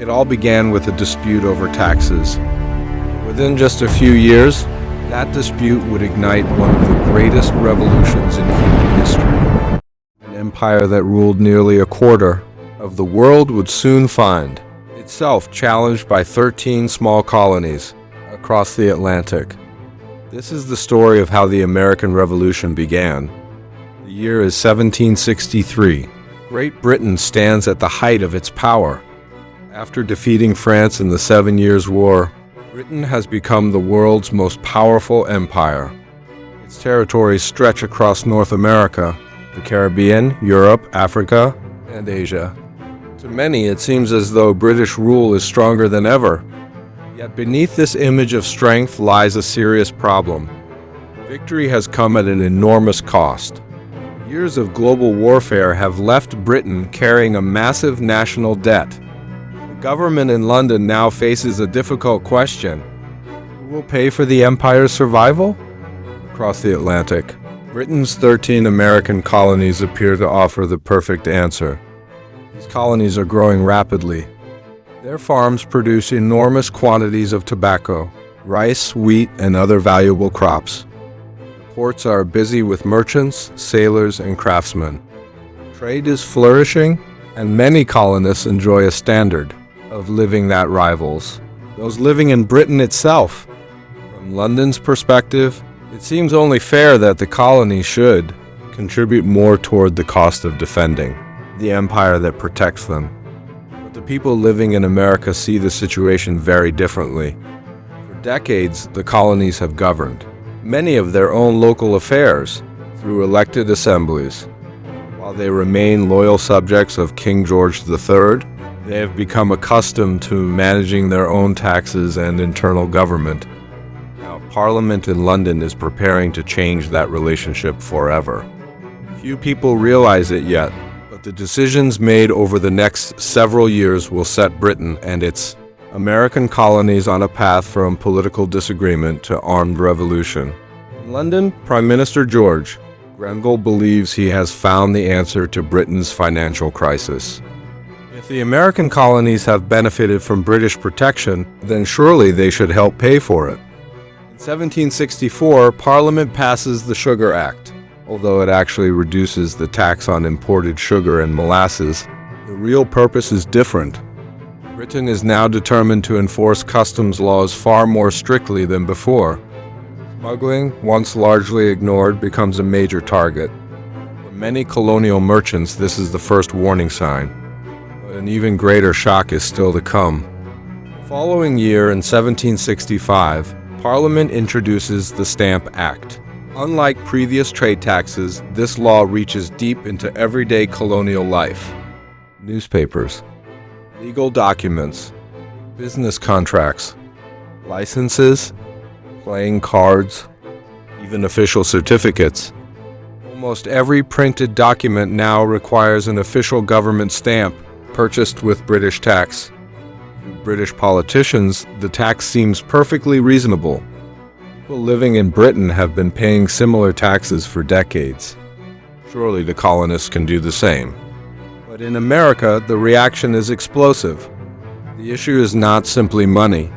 It all began with a dispute over taxes. Within just a few years, that dispute would ignite one of the greatest revolutions in human history. An empire that ruled nearly a quarter of the world would soon find itself challenged by 13 small colonies across the Atlantic. This is the story of how the American Revolution began. The year is 1763. Great Britain stands at the height of its power. After defeating France in the 7 Years' War, Britain has become the world's most powerful empire. Its territories stretch across North America, the Caribbean, Europe, Africa, and Asia. To many, it seems as though British rule is stronger than ever. Yet beneath this image of strength lies a serious problem. Victory has come at an enormous cost. Years of global warfare have left Britain carrying a massive national debt. The government in London now faces a difficult question. Who will pay for the empire's survival? Across the Atlantic, Britain's 13 American colonies appear to offer the perfect answer. These colonies are growing rapidly. Their farms produce enormous quantities of tobacco, rice, wheat, and other valuable crops. The ports are busy with merchants, sailors, and craftsmen. Trade is flourishing, and many colonists enjoy a standard of living that rivals those living in Britain itself. From London's perspective, it seems only fair that the colony should contribute more toward the cost of defending the empire that protects them. But the people living in America see the situation very differently. For decades, the colonies have governed many of their own local affairs through elected assemblies. While they remain loyal subjects of King George III, they have become accustomed to managing their own taxes and internal government. Now, Parliament in London is preparing to change that relationship forever. Few people realize it yet, but the decisions made over the next several years will set Britain and its American colonies on a path from political disagreement to armed revolution. In London, Prime Minister George Grenville believes he has found the answer to Britain's financial crisis. If the American colonies have benefited from British protection, then surely they should help pay for it. In 1764, Parliament passes the Sugar Act. Although it actually reduces the tax on imported sugar and molasses, the real purpose is different. Britain is now determined to enforce customs laws far more strictly than before. Smuggling, once largely ignored, becomes a major target. For many colonial merchants, this is the first warning sign. But an even greater shock is still to come. The following year, in 1765, Parliament introduces the Stamp Act. Unlike previous trade taxes, this law reaches deep into everyday colonial life. Newspapers, legal documents, business contracts, licenses, playing cards, even official certificates. Almost every printed document now requires an official government stamp purchased with British tax. To British politicians, the tax seems perfectly reasonable. People living in Britain have been paying similar taxes for decades. Surely the colonists can do the same. But in America, the reaction is explosive. The issue is not simply money.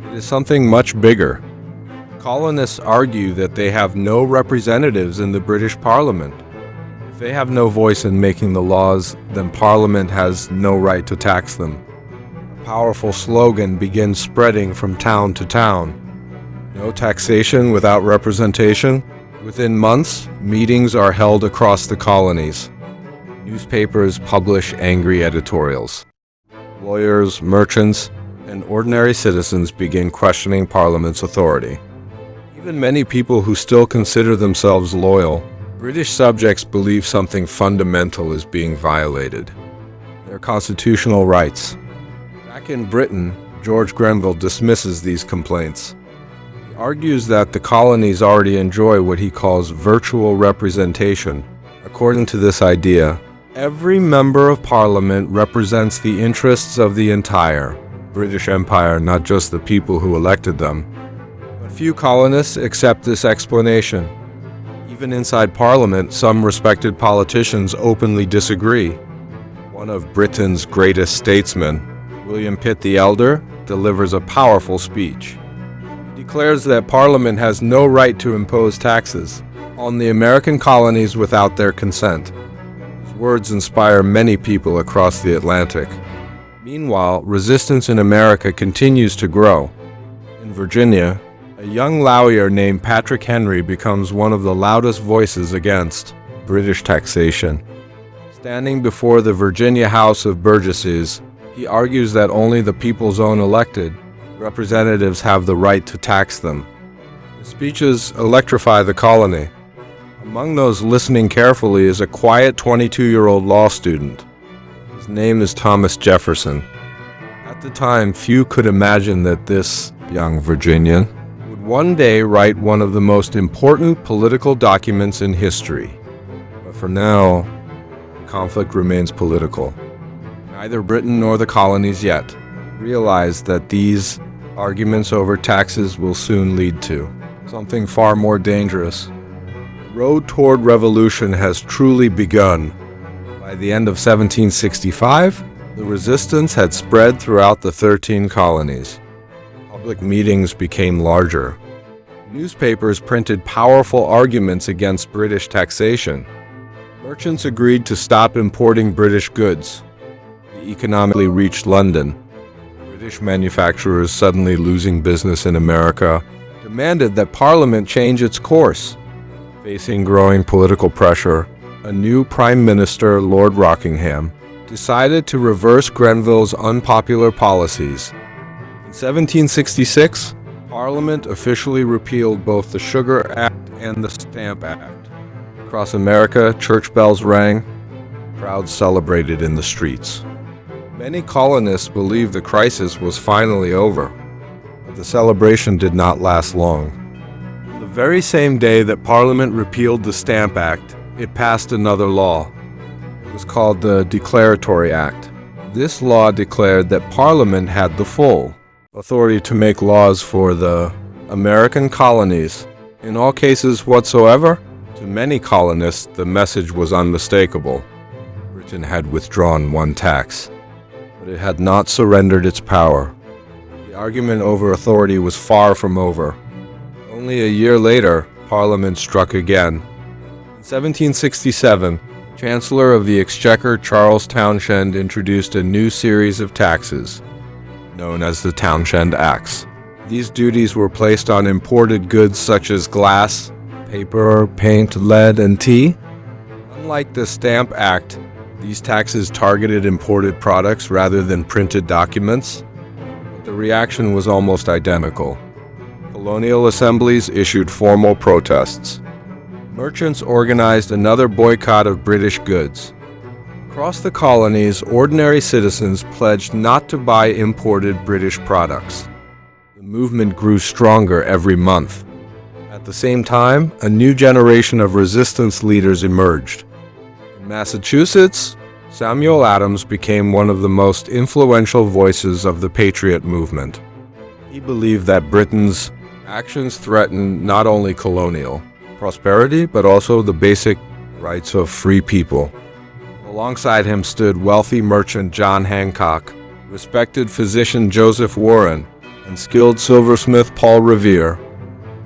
It is something much bigger. Colonists argue that they have no representatives in the British Parliament. If they have no voice in making the laws, then Parliament has no right to tax them. A powerful slogan begins spreading from town to town. No taxation without representation. Within months, meetings are held across the colonies. Newspapers publish angry editorials. Lawyers, merchants, and ordinary citizens begin questioning Parliament's authority. Even many people who still consider themselves loyal, British subjects believe something fundamental is being violated: their constitutional rights. Back in Britain, George Grenville dismisses these complaints. He argues that the colonies already enjoy what he calls virtual representation. According to this idea, every member of Parliament represents the interests of the entire British Empire, not just the people who elected them. But few colonists accept this explanation. Even inside Parliament, some respected politicians openly disagree. One of Britain's greatest statesmen, William Pitt the Elder delivers a powerful speech. He declares that Parliament has no right to impose taxes on the American colonies without their consent. His words inspire many people across the Atlantic. Meanwhile, resistance in America continues to grow. In Virginia, a young lawyer named Patrick Henry becomes one of the loudest voices against British taxation. Standing before the Virginia House of Burgesses, he argues that only the people's own elected representatives have the right to tax them. His speeches electrify the colony. Among those listening carefully is a quiet 22-year-old law student. His name is Thomas Jefferson. At the time, few could imagine that this young Virginian would one day write one of the most important political documents in history. But for now, the conflict remains political. Neither Britain nor the colonies yet realize that these arguments over taxes will soon lead to something far more dangerous. The road toward revolution has truly begun. By the end of 1765, the resistance had spread throughout the 13 colonies. Public meetings became larger. Newspapers printed powerful arguments against British taxation. Merchants agreed to stop importing British goods. The economically reached London. British manufacturers, suddenly losing business in America, demanded that Parliament change its course. Facing growing political pressure, a new Prime Minister, Lord Rockingham, decided to reverse Grenville's unpopular policies. In 1766, Parliament officially repealed both the Sugar Act and the Stamp Act. Across America, church bells rang. Crowds celebrated in the streets. Many colonists believed the crisis was finally over, but the celebration did not last long. The very same day that Parliament repealed the Stamp Act, it passed another law. It was called the Declaratory Act. This law declared that Parliament had the full authority to make laws for the American colonies. In all cases whatsoever, to many colonists, the message was unmistakable. Britain had withdrawn one tax, but it had not surrendered its power. The argument over authority was far from over. Only a year later, Parliament struck again. In 1767, Chancellor of the Exchequer Charles Townshend introduced a new series of taxes, known as the Townshend Acts. These duties were placed on imported goods such as glass, paper, paint, lead, and tea. Unlike the Stamp Act, these taxes targeted imported products rather than printed documents. The reaction was almost identical. Colonial assemblies issued formal protests. Merchants organized another boycott of British goods. Across the colonies, ordinary citizens pledged not to buy imported British products. The movement grew stronger every month. At the same time, a new generation of resistance leaders emerged. In Massachusetts, Samuel Adams became one of the most influential voices of the Patriot movement. He believed that Britain's actions threatened not only colonial prosperity, but also the basic rights of free people. Alongside him stood wealthy merchant John Hancock, respected physician Joseph Warren, and skilled silversmith Paul Revere.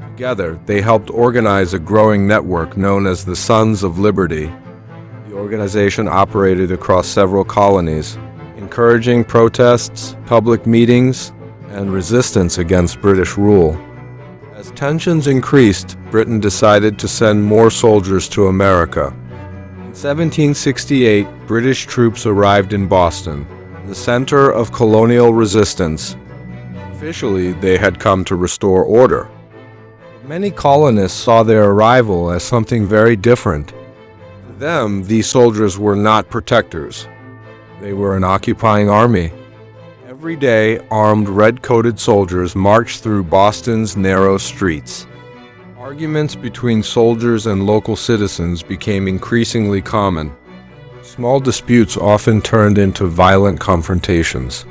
Together, they helped organize a growing network known as the Sons of Liberty. The organization operated across several colonies, encouraging protests, public meetings, and resistance against British rule. As tensions increased, Britain decided to send more soldiers to America. In 1768, British troops arrived in Boston, the center of colonial resistance. Officially, they had come to restore order. Many colonists saw their arrival as something very different. To them, these soldiers were not protectors. They were an occupying army. Every day, armed red-coated soldiers marched through Boston's narrow streets. Arguments between soldiers and local citizens became increasingly common. Small disputes often turned into violent confrontations.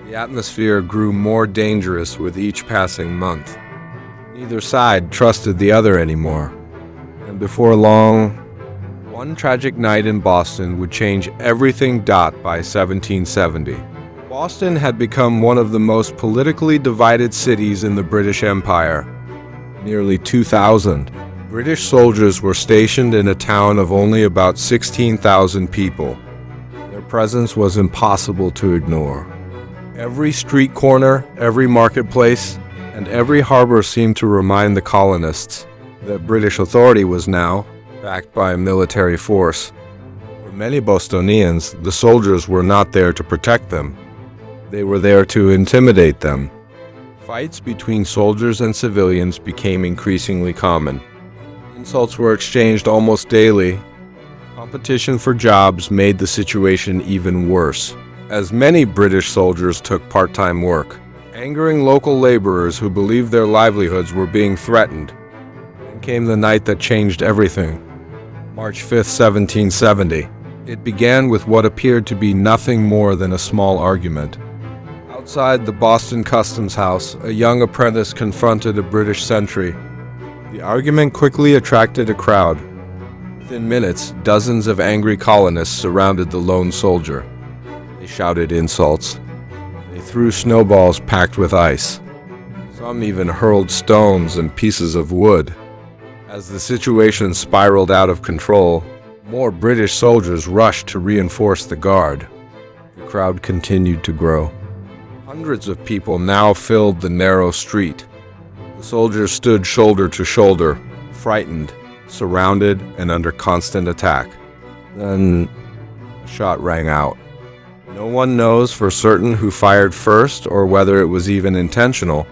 The atmosphere grew more dangerous with each passing month. Neither side trusted the other anymore. And before long, one tragic night in Boston would change everything. By 1770, Boston had become one of the most politically divided cities in the British Empire. Nearly 2,000 British soldiers were stationed in a town of only about 16,000 people. Their presence was impossible to ignore. Every street corner, every marketplace, and every harbor seemed to remind the colonists that British authority was now backed by a military force. For many Bostonians, the soldiers were not there to protect them. They were there to intimidate them. Fights between soldiers and civilians became increasingly common. Insults were exchanged almost daily. Competition for jobs made the situation even worse, as many British soldiers took part-time work, angering local laborers who believed their livelihoods were being threatened. Then came the night that changed everything. March 5, 1770. It began with what appeared to be nothing more than a small argument. Outside the Boston Customs House, a young apprentice confronted a British sentry. The argument quickly attracted a crowd. Within minutes, dozens of angry colonists surrounded the lone soldier. They shouted insults. They threw snowballs packed with ice. Some even hurled stones and pieces of wood. As the situation spiraled out of control, more British soldiers rushed to reinforce the guard. The crowd continued to grow. Hundreds of people now filled the narrow street. The soldiers stood shoulder to shoulder, frightened, surrounded, and under constant attack. Then a shot rang out. No one knows for certain who fired first or whether it was even intentional,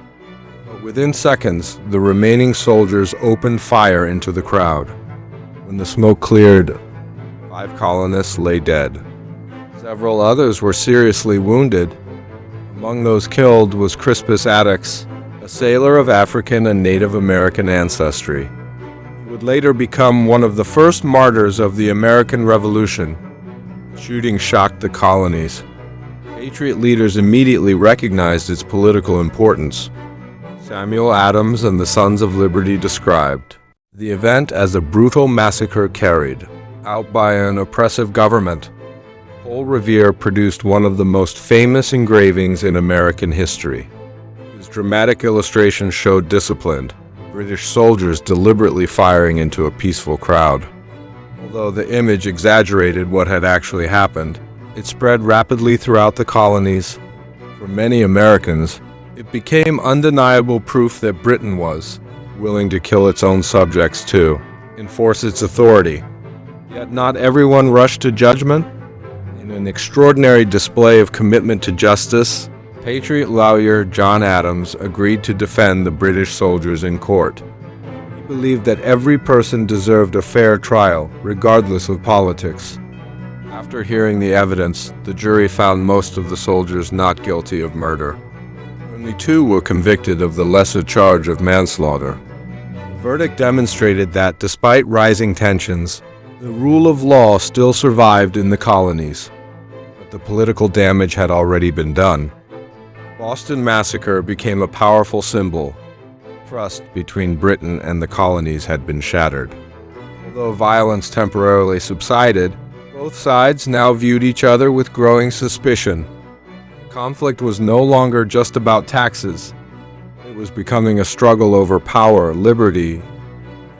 but within seconds, the remaining soldiers opened fire into the crowd. When the smoke cleared, 5 colonists lay dead. Several others were seriously wounded. Among those killed was Crispus Attucks, a sailor of African and Native American ancestry. He would later become one of the first martyrs of the American Revolution. The shooting shocked the colonies. Patriot leaders immediately recognized its political importance. Samuel Adams and the Sons of Liberty described the event as a brutal massacre carried out by an oppressive government. Paul Revere produced one of the most famous engravings in American history. His dramatic illustrations showed disciplined British soldiers deliberately firing into a peaceful crowd. Although the image exaggerated what had actually happened, it spread rapidly throughout the colonies. For many Americans, it became undeniable proof that Britain was willing to kill its own subjects to enforce its authority. Yet not everyone rushed to judgment. In an extraordinary display of commitment to justice, Patriot lawyer John Adams agreed to defend the British soldiers in court. He believed that every person deserved a fair trial, regardless of politics. After hearing the evidence, the jury found most of the soldiers not guilty of murder. Only 2 were convicted of the lesser charge of manslaughter. The verdict demonstrated that, despite rising tensions, the rule of law still survived in the colonies. But the political damage had already been done. The Boston Massacre became a powerful symbol. Trust between Britain and the colonies had been shattered. Although violence temporarily subsided, both sides now viewed each other with growing suspicion. The conflict was no longer just about taxes. It was becoming a struggle over power, liberty,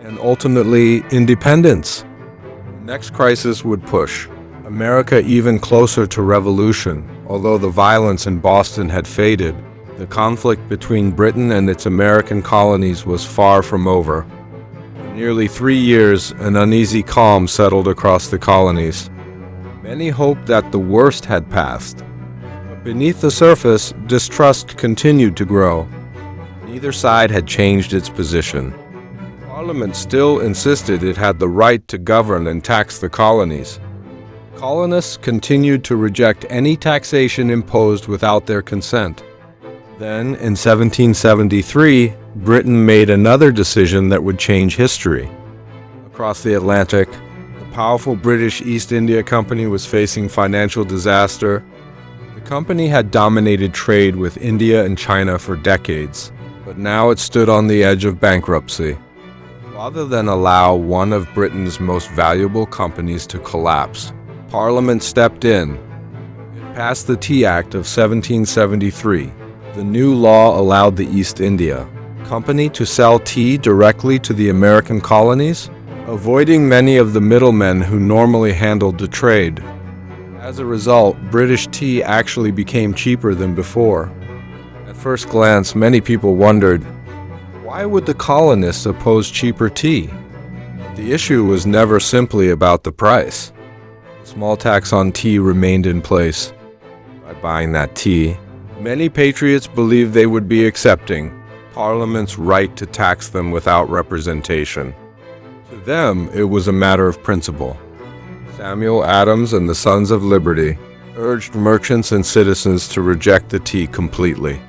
and ultimately independence. The next crisis would push America even closer to revolution. Although the violence in Boston had faded, the conflict between Britain and its American colonies was far from over. For nearly 3 years, an uneasy calm settled across the colonies. Many hoped that the worst had passed. But beneath the surface, distrust continued to grow. Neither side had changed its position. Parliament still insisted it had the right to govern and tax the colonies. Colonists continued to reject any taxation imposed without their consent. Then, in 1773, Britain made another decision that would change history. Across the Atlantic, the powerful British East India Company was facing financial disaster. The company had dominated trade with India and China for decades, but now it stood on the edge of bankruptcy. Rather than allow one of Britain's most valuable companies to collapse, Parliament stepped in. It passed the Tea Act of 1773. The new law allowed the East India Company to sell tea directly to the American colonies, avoiding many of the middlemen who normally handled the trade. As a result, British tea actually became cheaper than before. At first glance, many people wondered, why would the colonists oppose cheaper tea? The issue was never simply about the price. A small tax on tea remained in place. By buying that tea, many patriots believed they would be accepting Parliament's right to tax them without representation. To them, it was a matter of principle. Samuel Adams and the Sons of Liberty urged merchants and citizens to reject the tea completely.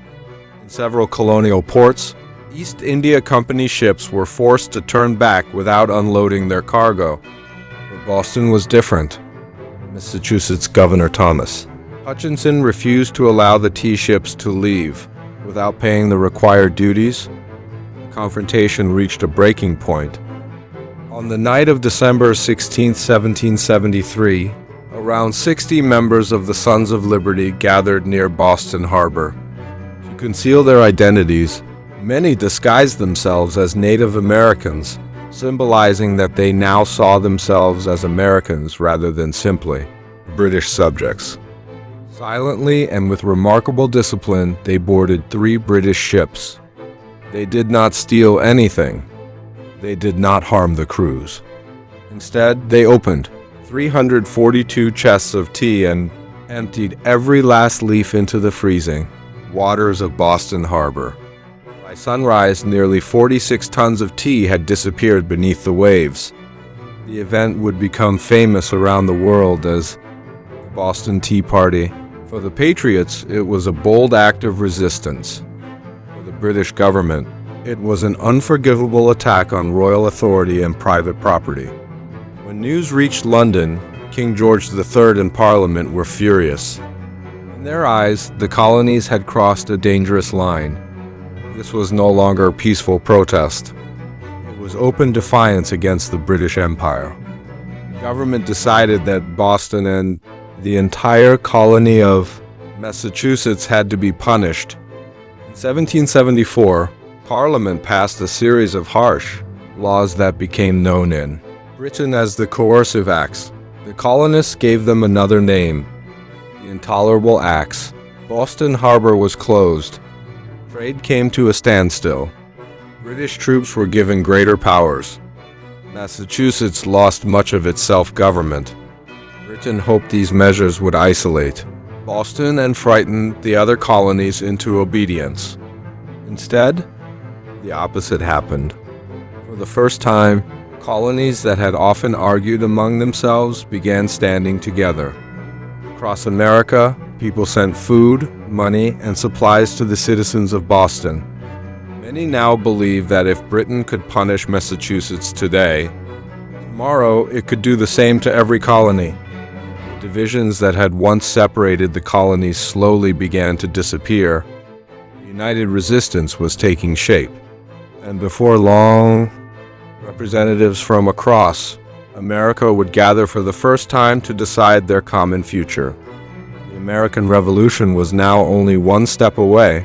In several colonial ports, East India Company ships were forced to turn back without unloading their cargo. But Boston was different. Massachusetts Governor Thomas Hutchinson refused to allow the tea ships to leave without paying the required duties. The confrontation reached a breaking point. On the night of December 16, 1773, around 60 members of the Sons of Liberty gathered near Boston Harbor. To conceal their identities, many disguised themselves as Native Americans, symbolizing that they now saw themselves as Americans rather than simply British subjects. Silently and with remarkable discipline, they boarded 3 British ships. They did not steal anything. They did not harm the crews. Instead, they opened 342 chests of tea and emptied every last leaf into the freezing waters of Boston Harbor. By sunrise, nearly 46 tons of tea had disappeared beneath the waves. The event would become famous around the world as the Boston Tea Party. For the Patriots, it was a bold act of resistance. For the British government, it was an unforgivable attack on royal authority and private property. When news reached London, King George III and Parliament were furious. In their eyes, the colonies had crossed a dangerous line. This was no longer a peaceful protest. It was open defiance against the British Empire. The government decided that Boston and the entire colony of Massachusetts had to be punished. In 1774, Parliament passed a series of harsh laws that became known in Britain as the Coercive Acts. The colonists gave them another name, the Intolerable Acts. Boston Harbor was closed. Trade came to a standstill. British troops were given greater powers. Massachusetts lost much of its self-government. Britain hoped these measures would isolate Boston and frighten the other colonies into obedience. Instead, the opposite happened. For the first time, colonies that had often argued among themselves began standing together. Across America, people sent food, money, and supplies to the citizens of Boston. Many now believe that if Britain could punish Massachusetts today, tomorrow it could do the same to every colony. The divisions that had once separated the colonies slowly began to disappear. A united resistance was taking shape. And before long, representatives from across America would gather for the first time to decide their common future. The American Revolution was now only one step away.